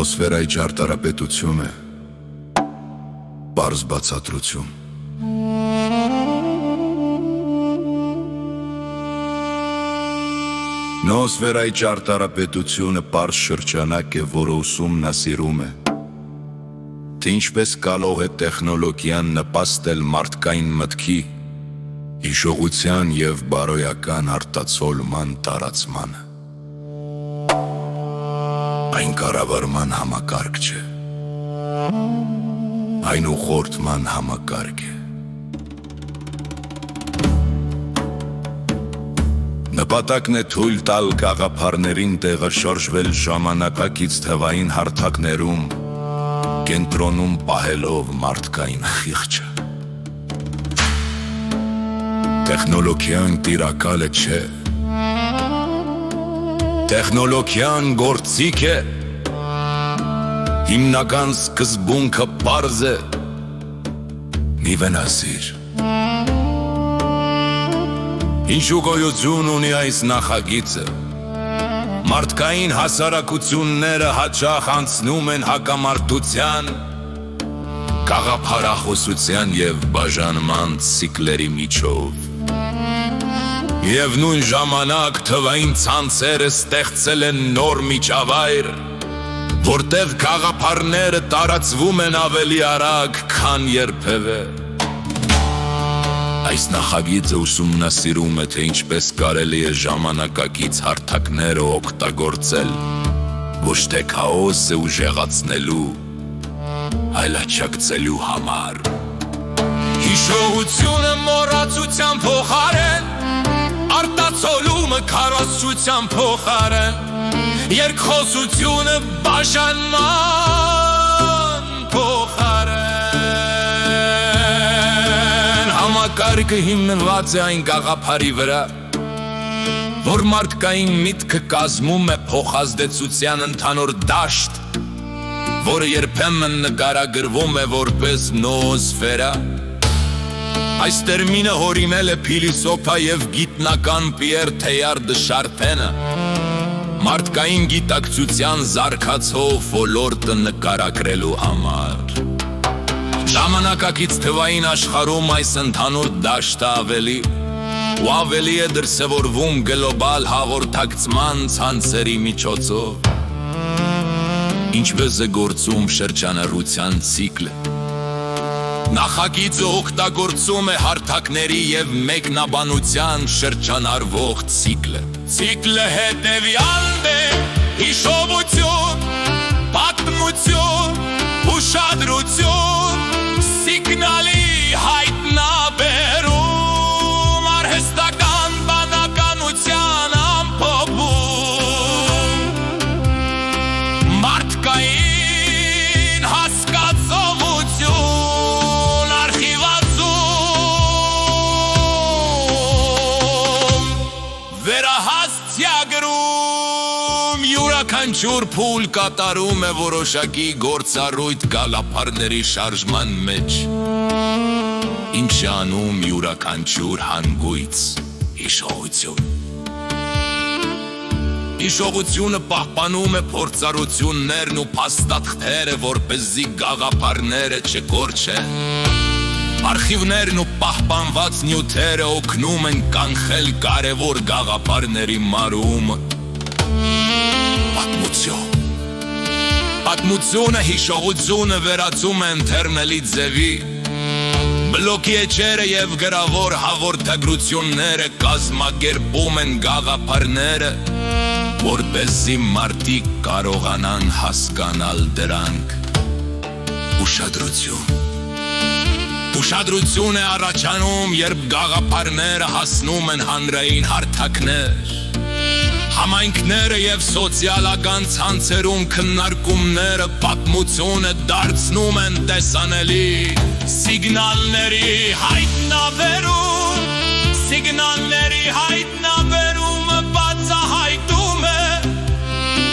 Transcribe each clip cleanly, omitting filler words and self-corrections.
Նոոսֆերայի ճարտարապետությունը պարզ բացատրություն։ Նոոսֆերայի ճարտարապետությունը պարզ շրջանակ է, որը ուսումնասիրում է, թե ինչպես կարող է տեխնոլոգիան նպաստել մարդկային մտքի, հիշողության և բարոյական արտացոլման տարածմանը։ Այն կառավարման համակարգ չէ, այն ուղղորդման համակարգ է։ Նպատակն է թույլ տալ գաղափարներին տեղը շարժվել ժամանակակից թվային հարթակներում, կենտրոնում պահելով մարդկային խիղճը։ Տեխնոլոգիան տիրակալը չէ, տեխնոլոգիան գործիք է, հիմնական սկզբունքը պարզ է, մի վնասիր։ Ինչու գոյություն ունի այս նախագիծը, մարդկային հասարակությունները հաճախ անցնում են հակամարտության, գաղափարախոսության և բաժանման ցիկլերի միջով։ Եվ նույն ժամանակ թվային ցանցերը ստեղծել են նոր միջավայր, որտեղ գաղափարները տարածվում են ավելի արագ, քան երբևէ։ Այս նախագիծը ուսումնասիրում է, թե ինչպես կարելի է ժամանակակից հարթակները օգտագործել, ոչ թե քաոսը ուժեղացնելու, այլ աջակցելու համար։ Հիշողությունը մոռացության փոխարեն, արտացոլումը քարոզչության փոխարեն, երկխոսությունը բաժանման փոխարեն։ Համակարգը հիմնված է այն գաղափարի վրա, որ մարդկային միտքը կազմում է փոխազդեցության ընդհանուր դաշտ, որը երբեմն նկարագրվում է որպես նոոսֆերա։ Այս տերմինը հորինել է փիլիսոփա և գիտնական Պիեր Թեյար դը Շարպենը, մարդկային գիտակցության զարգացող ոլորտը նկարագրելու համար։ Ժամանակակից թվային աշխարհում այս ընդհանուր դաշտը ավելի է դրսևորվում գլոբալ հաղորդակցման ցանցերի միջոցով, ինչպես է գործում շրջանառության ցիկլը։ Նախագիծը օգտագործում է հարթակների և մեկնաբանության շրջանառվող ցիկլը։ Ցիկլը հետևյալն է՝ հիշողություն, պատմություն, ուշադրություն, սիգնալի հայտնաբերում, արհեստական բանականության ամփոփում, մարդկային հասկացողություն, արխիվացում, վերահասցյագրում, յուրաքանչյուր փուլ կատարում է որոշակի գործառույթ գաղափարների շարժման մեջ, ինչ է անում յուրաքանչյուր հանգույց հիշողություն։ Հիշողությունը պահպանում է փորձառություններն ու փաստաթղթերը, որպեսզի գաղափարները չկորչեն։ Արխիվներն ու պահպանված նյութերը օգնում են կանխել կարևոր գաղափարների մարումը։ Պատմությունը հիշողությունը վերածում է ընթերնելի ձևի, բլոկի էջերը և գրավոր հաղորդագրությունները կազմակերպում են գաղափարները, որպեսզի մարդիկ կարողանան հասկանալ դրանք։ Ուշադրություն է առաջանում, երբ գաղափարները հասնում են հանրային հարթակներ, համայնքները և սոցիալական ցանցերում քննարկումները պատմությունը դարձնում են տեսանելի։ Սիգնալների հայտնաբերումը բացահայտում է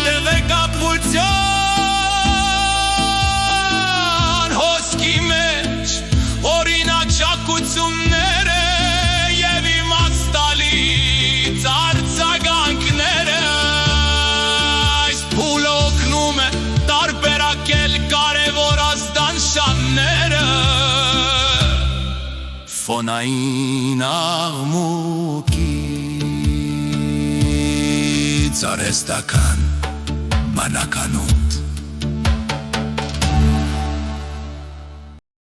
տեղեկատվության հոսքի մեջ օրինաչափությունները և իմաստալից արձագանքները։ Այս փուլը օգնում է տարբեր Սիմֆոնային աղմուկից Արհեստական բանականոտ